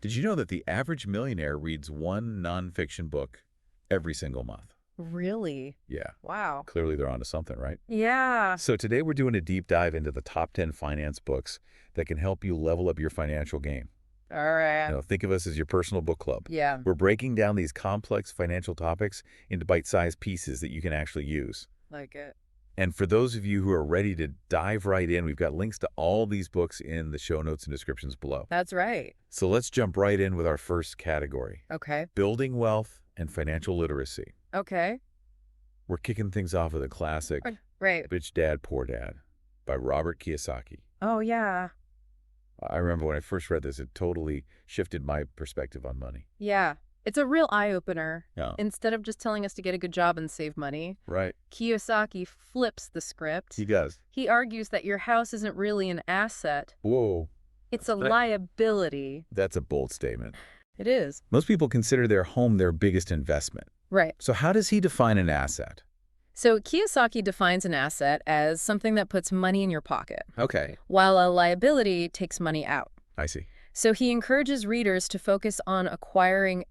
Did you know that the average millionaire reads one nonfiction book every single month? Really? Yeah, Wow. clearly they're onto something, right? Yeah. So today we're doing a deep dive into the top 10 finance books that can help you level up your financial game. All right. Think of us as your personal book club. Yeah. We're breaking down these complex financial topics into bite-sized pieces that you can actually use. Like it. And for those of you who are ready to dive right in, we've got links to all these books in the show notes and descriptions below. That's right. So let's jump right in with our first category. Okay. Building wealth and financial literacy. Okay. We're kicking things off with a classic, Right. Rich Dad, Poor Dad by Robert Kiyosaki. Oh, yeah. I remember when I first read this, it totally shifted my perspective on money. Yeah. It's a real eye-opener. Yeah. Instead of just telling us to get a good job and save money, Right. Kiyosaki flips the script. He does. He argues that your house isn't really an asset. Whoa. It's a liability. That's a bold statement. It is. Most people consider their home their biggest investment. Right. So how does he define an asset? So Kiyosaki defines an asset as something that puts money in your pocket, Okay. while a liability takes money out. I see. So he encourages readers to focus on acquiring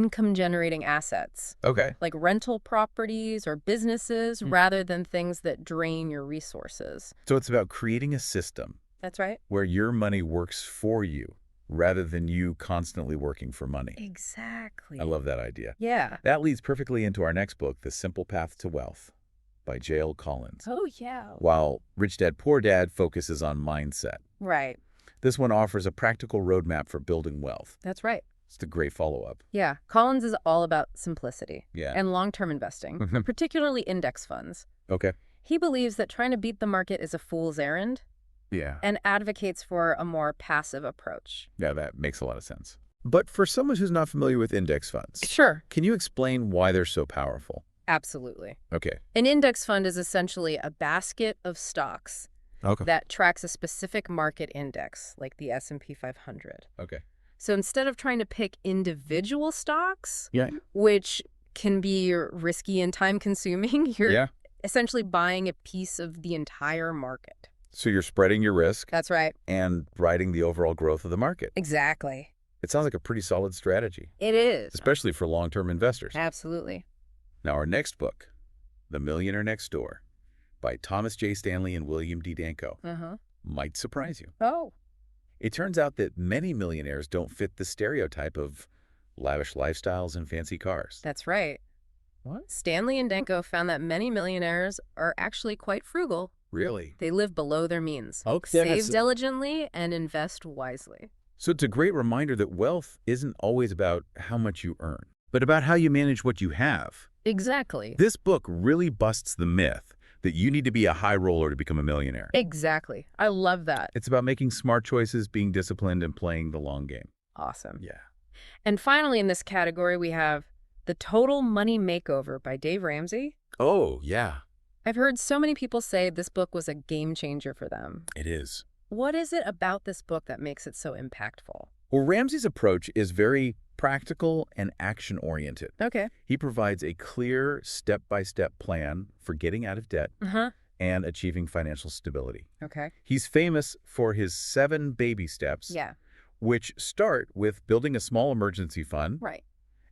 income-generating assets, Okay. like rental properties or businesses, rather than things that drain your resources. So it's about creating a system That's right. where your money works for you rather than you constantly working for money. Exactly. I love that idea. Yeah. That leads perfectly into our next book, The Simple Path to Wealth by J.L. Collins. Oh, yeah. While Rich Dad, Poor Dad focuses on mindset, Right. this one offers a practical roadmap for building wealth. That's right. It's a great follow-up. Yeah. Collins is all about simplicity Yeah. and long-term investing, particularly index funds. Okay. He believes that trying to beat the market is a fool's errand Yeah. and advocates for a more passive approach. Yeah, that makes a lot of sense. But for someone who's not familiar with index funds, Sure. can you explain why they're so powerful? Absolutely. Okay. An index fund is essentially a basket of stocks Okay. that tracks a specific market index, like the S&P 500. Okay. So instead of trying to pick individual stocks, Yeah. which can be risky and time-consuming, you're essentially buying a piece of the entire market. So you're spreading your risk That's right. and riding the overall growth of the market. Exactly. It sounds like a pretty solid strategy, It is. especially for long-term investors. Absolutely. Now, our next book, The Millionaire Next Door by Thomas J. Stanley and William D. Danko, might surprise you. Oh. It turns out that many millionaires don't fit the stereotype of lavish lifestyles and fancy cars. That's right. What? Stanley and Danko found that many millionaires are actually quite frugal. Really? They live below their means, save diligently, and invest wisely. So it's a great reminder that wealth isn't always about how much you earn, but about how you manage what you have. Exactly. This book really busts the myth that you need to be a high roller to become a millionaire. Exactly. I love that. It's about making smart choices, being disciplined, and playing the long game. Awesome. Yeah. And finally, in this category, we have The Total Money Makeover by Dave Ramsey. Oh, yeah. I've heard so many people say this book was a game changer for them. It is. What is it about this book that makes it so impactful? Well, Ramsey's approach is very practical and action-oriented. Okay. He provides a clear step-by-step plan for getting out of debt and achieving financial stability. Okay. He's famous for his 7 baby steps, Yeah. which start with building a small emergency fund Right.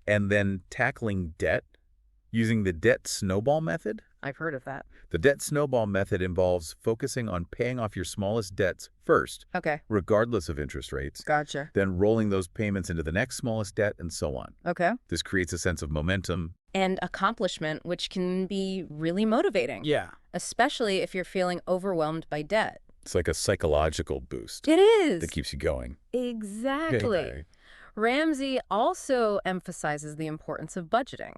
and then tackling debt using the debt snowball method. I've heard of that. The debt snowball method involves focusing on paying off your smallest debts first, Okay. regardless of interest rates, Gotcha. then rolling those payments into the next smallest debt, and so on. Okay. This creates a sense of momentum. And accomplishment, which can be really motivating. Yeah. Especially if you're feeling overwhelmed by debt. It's like a psychological boost It is. that keeps you going. Exactly. Okay. Ramsey also emphasizes the importance of budgeting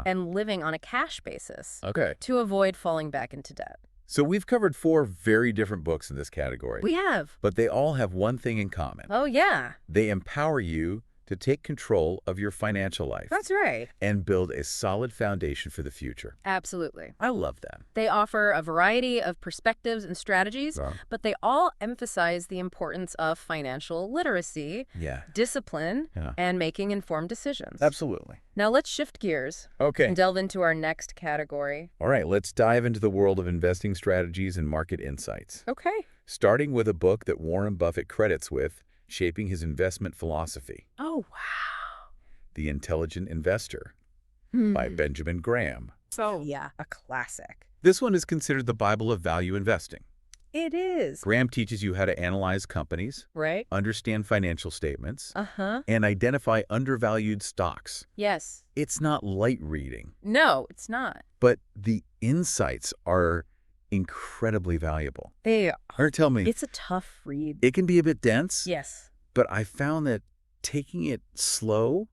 and living on a cash basis Okay. to avoid falling back into debt. So we've covered 4 very different books in this category, We have. but they all have one thing in common. Oh, yeah. They empower you to take control of your financial life That's right. and build a solid foundation for the future. Absolutely. I love that. They offer a variety of perspectives and strategies, but they all emphasize the importance of financial literacy, Yeah. discipline, Yeah. and making informed decisions. Absolutely. Now let's shift gears Okay. and delve into our next category. All right, let's dive into the world of investing strategies and market insights. Okay. Starting with a book that Warren Buffett credits with shaping his investment philosophy. Oh, wow. The Intelligent Investor by Benjamin Graham. So, yeah, a classic. This one is considered the Bible of value investing. It is. Graham teaches you how to analyze companies, Right? understand financial statements, Uh-huh. and identify undervalued stocks. Yes. It's not light reading, No, it's not. but the insights are incredibly valuable. They Or tell me, It's a tough read. it can be a bit dense, Yes. but I found that taking it slow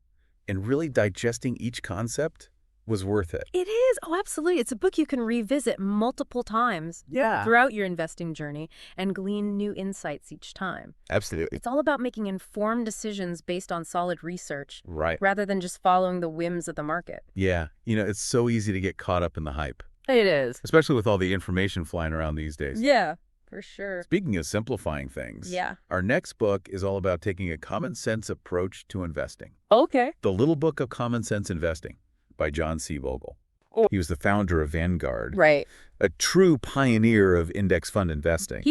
and really digesting each concept was worth it. It is. Oh, absolutely. It's a book you can revisit multiple times throughout your investing journey and glean new insights each time. Absolutely. It's all about making informed decisions based on solid research Right. rather than just following the whims of the market. Yeah. It's so easy to get caught up in the hype, It is. especially with all the information flying around these days. Yeah, for sure. Speaking of simplifying things, Yeah. our next book is all about taking a common sense approach to investing. Okay. The Little Book of Common Sense Investing by John C. Bogle. Oh. He was the founder of Vanguard, Right. a true pioneer of index fund investing.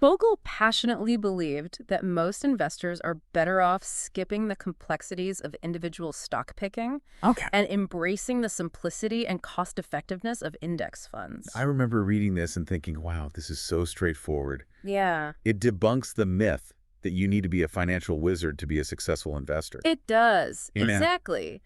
Bogle passionately believed that most investors are better off skipping the complexities of individual stock picking and embracing the simplicity and cost-effectiveness of index funds. I remember reading this and thinking, wow, this is so straightforward. Yeah. It debunks the myth that you need to be a financial wizard to be a successful investor. It does. Yeah. Exactly.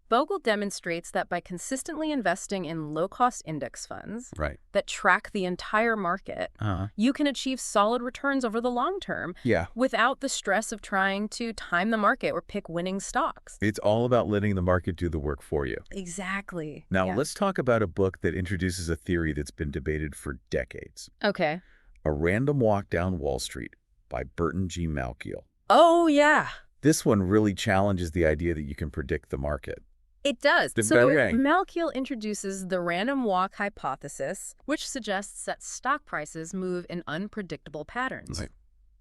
Bogle demonstrates that by consistently investing in low-cost index funds Right. that track the entire market, you can achieve solid returns over the long term without the stress of trying to time the market or pick winning stocks. It's all about letting the market do the work for you. Exactly. Now, Yeah. let's talk about a book that introduces a theory that's been debated for decades. Okay. A Random Walk Down Wall Street by Burton G. Malkiel. Oh, yeah. This one really challenges the idea that you can predict the market. It does. The So bang. Malkiel introduces the random walk hypothesis, which suggests that stock prices move in unpredictable patterns, Right.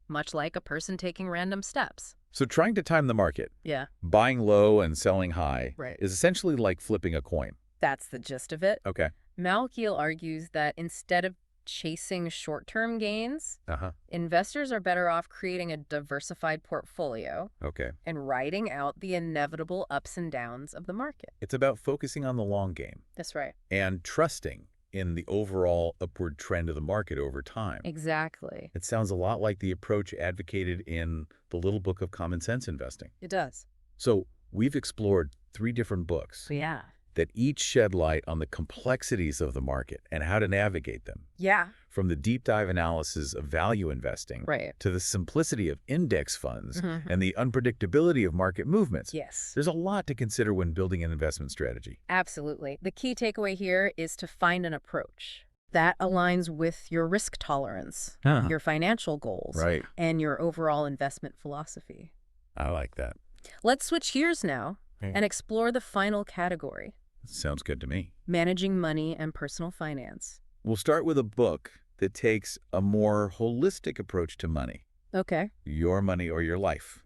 much like a person taking random steps. So trying to time the market, Yeah, buying low and selling high, Right. is essentially like flipping a coin. that's the gist of it. Okay. Malkiel argues that instead of chasing short-term gains, Uh-huh. investors are better off creating a diversified portfolio Okay. and riding out the inevitable ups and downs of the market. It's about focusing on the long game That's right. and trusting in the overall upward trend of the market over time. Exactly. It sounds a lot like the approach advocated in the Little Book of Common Sense Investing. It does. So we've explored 3 different books Yeah. that each shed light on the complexities of the market and how to navigate them. Yeah. From the deep dive analysis of value investing Right. to the simplicity of index funds Mhm. and the unpredictability of market movements. Yes. There's a lot to consider when building an investment strategy. Absolutely. The key takeaway here is to find an approach that aligns with your risk tolerance, your financial goals, Right. and your overall investment philosophy. I like that. Let's switch gears now Okay. and explore the final category, Sounds good to me. managing money and personal finance. We'll start with a book that takes a more holistic approach to money. Okay. Your Money or Your Life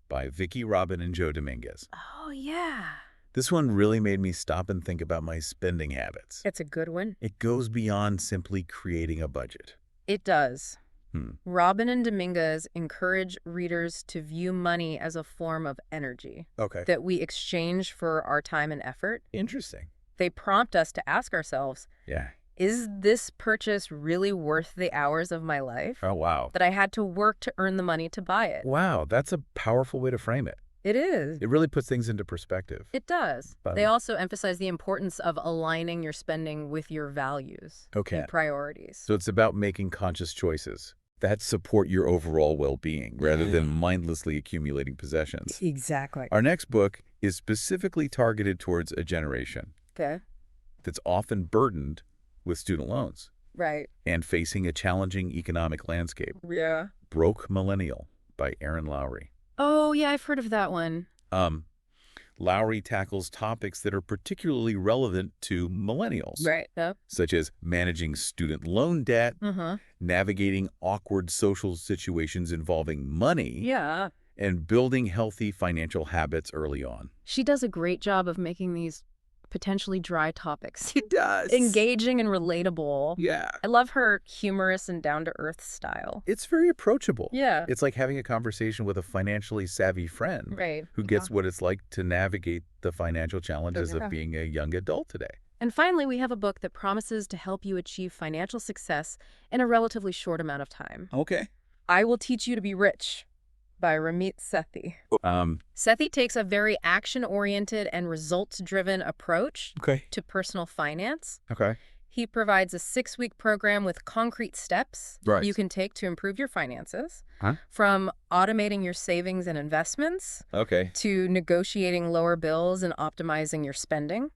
by Vicki Robin and Joe Dominguez. Oh, yeah. This one really made me stop and think about my spending habits. It's a good one. It goes beyond simply creating a budget. It does. Hmm. Robin and Dominguez encourage readers to view money as a form of energy Okay. that we exchange for our time and effort. Interesting. They prompt us to ask ourselves, Yeah. is this purchase really worth the hours of my life Oh, wow. that I had to work to earn the money to buy it? Wow, that's a powerful way to frame it. It is. It really puts things into perspective. It does. But- They also emphasize the importance of aligning your spending with your values Okay. and priorities. So it's about making conscious choices that support your overall well-being rather than mindlessly accumulating possessions. Exactly. Our next book is specifically targeted towards a generation Okay. that's often burdened with student loans Right. and facing a challenging economic landscape. Yeah. Broke Millennial by Aaron Lowry. Oh, yeah, I've heard of that one. Lowry tackles topics that are particularly relevant to millennials, Right. Yep. such as managing student loan debt, navigating awkward social situations involving money, Yeah. and building healthy financial habits early on. She does a great job of making these potentially dry topics. It does. Engaging and relatable. Yeah. I love her humorous and down-to-earth style. It's very approachable. Yeah. It's like having a conversation with a financially savvy friend who gets what it's like to navigate the financial challenges of being a young adult today. And finally, we have a book that promises to help you achieve financial success in a relatively short amount of time. Okay. I Will Teach You to Be Rich by Ramit Sethi. Sethi takes a very action-oriented and results-driven approach to personal finance. He provides a 6-week program with concrete steps you can take to improve your finances, from automating your savings and investments to negotiating lower bills and optimizing your spending.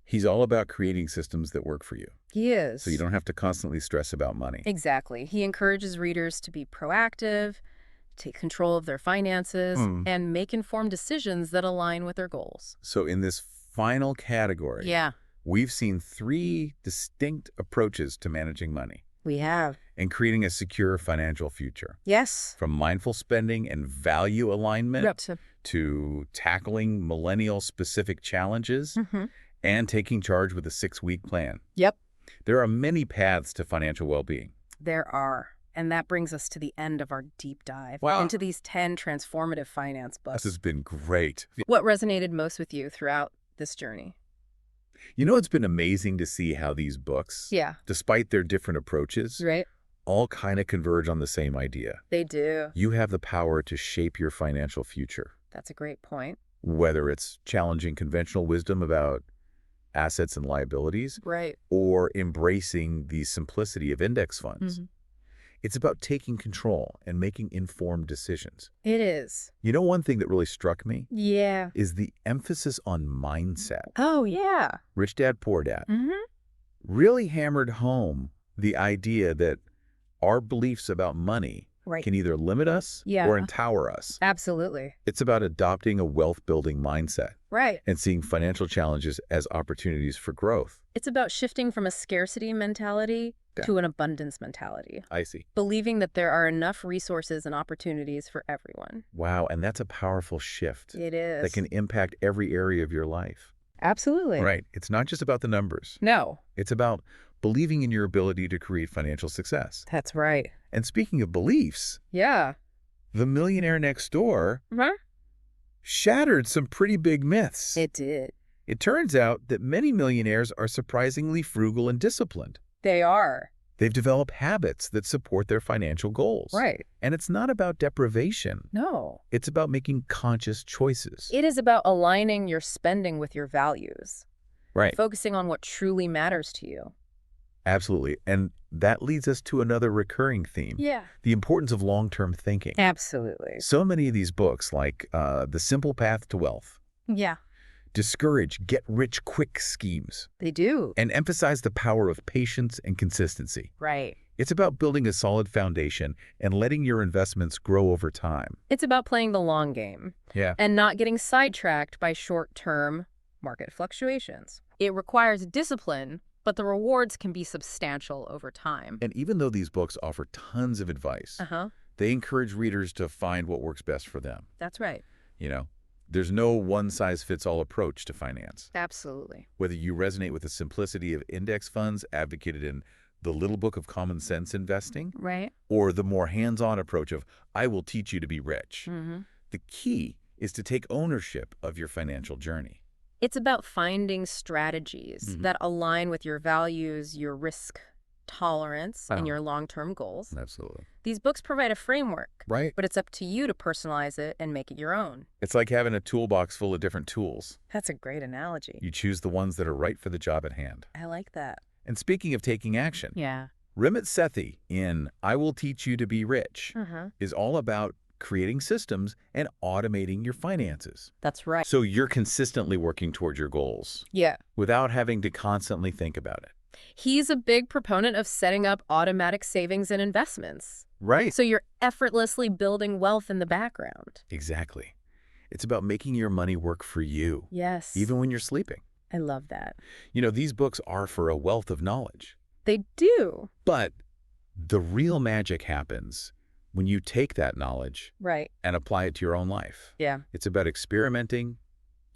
He's all about creating systems that work for you. He is. So you don't have to constantly stress about money. Exactly. He encourages readers to be proactive, take control of their finances, and make informed decisions that align with their goals. So in this final category, we've seen 3 distinct approaches to managing money. We have. And creating a secure financial future. Yes. From mindful spending and value alignment to tackling millennial-specific challenges and taking charge with a 6-week plan. Yep. There are many paths to financial well-being. There are. And that brings us to the end of our deep dive into these 10 transformative finance books. This has been great. What resonated most with you throughout this journey? You know, it's been amazing to see how these books, despite their different approaches, all kind of converge on the same idea. They do. You have the power to shape your financial future. That's a great point. Whether it's challenging conventional wisdom about assets and liabilities, or embracing the simplicity of index funds. It's about taking control and making informed decisions. It is. You know, one thing that really struck me? Yeah. Is the emphasis on mindset. Oh, yeah. Rich Dad, Poor Dad. Really hammered home the idea that our beliefs about money can either limit us or empower us. Absolutely. It's about adopting a wealth-building mindset. Right. And seeing financial challenges as opportunities for growth. It's about shifting from a scarcity mentality to an abundance mentality. I see. Believing that there are enough resources and opportunities for everyone. Wow, and that's a powerful shift. It is. That can impact every area of your life. Absolutely. Right. It's not just about the numbers. No. It's about believing in your ability to create financial success. That's right. And speaking of beliefs, the Millionaire Next Door shattered some pretty big myths. It did. It turns out that many millionaires are surprisingly frugal and disciplined. They are. They've developed habits that support their financial goals. Right. And it's not about deprivation. No. It's about making conscious choices. It is about aligning your spending with your values. Right. Focusing on what truly matters to you. Absolutely. And that leads us to another recurring theme. Yeah. The importance of long-term thinking. Absolutely. So many of these books, like The Simple Path to Wealth, discourage get-rich-quick schemes. They do. And emphasize the power of patience and consistency. Right. It's about building a solid foundation and letting your investments grow over time. It's about playing the long game. Yeah. And not getting sidetracked by short-term market fluctuations. It requires discipline, but the rewards can be substantial over time. And even though these books offer tons of advice, they encourage readers to find what works best for them. That's right. You know, there's no one-size-fits-all approach to finance. Absolutely. Whether you resonate with the simplicity of index funds advocated in The Little Book of Common Sense Investing, or the more hands-on approach of I Will Teach You to Be Rich, the key is to take ownership of your financial journey. It's about finding strategies that align with your values, your risk tolerance, and your long-term goals. Absolutely. These books provide a framework, right? But it's up to you to personalize it and make it your own. It's like having a toolbox full of different tools. That's a great analogy. You choose the ones that are right for the job at hand. I like that. And speaking of taking action, Ramit Sethi in I Will Teach You to Be Rich is all about creating systems and automating your finances. That's right. So you're consistently working towards your goals. Yeah. Without having to constantly think about it. He's a big proponent of setting up automatic savings and investments. Right. So you're effortlessly building wealth in the background. Exactly. It's about making your money work for you. Yes. Even when you're sleeping. I love that. You know, these books are for a wealth of knowledge. They do. But the real magic happens when you take that knowledge and apply it to your own life. Yeah. It's about experimenting,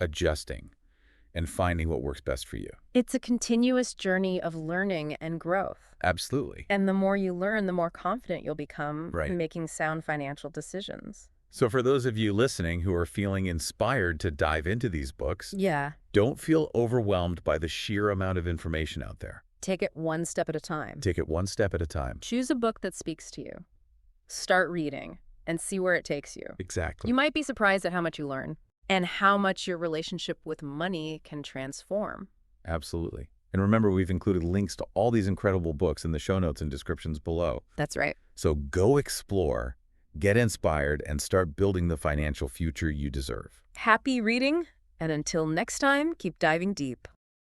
adjusting, and finding what works best for you. It's a continuous journey of learning and growth. Absolutely. And the more you learn, the more confident you'll become in making sound financial decisions. So for those of you listening who are feeling inspired to dive into these books, don't feel overwhelmed by the sheer amount of information out there. Take it one step at a time. Take it one step at a time. Choose a book that speaks to you. Start reading and see where it takes you. Exactly. You might be surprised at how much you learn and how much your relationship with money can transform. Absolutely. And remember, we've included links to all these incredible books in the show notes and descriptions below. That's right. So go explore, get inspired, and start building the financial future you deserve. Happy reading, and until next time, keep diving deep.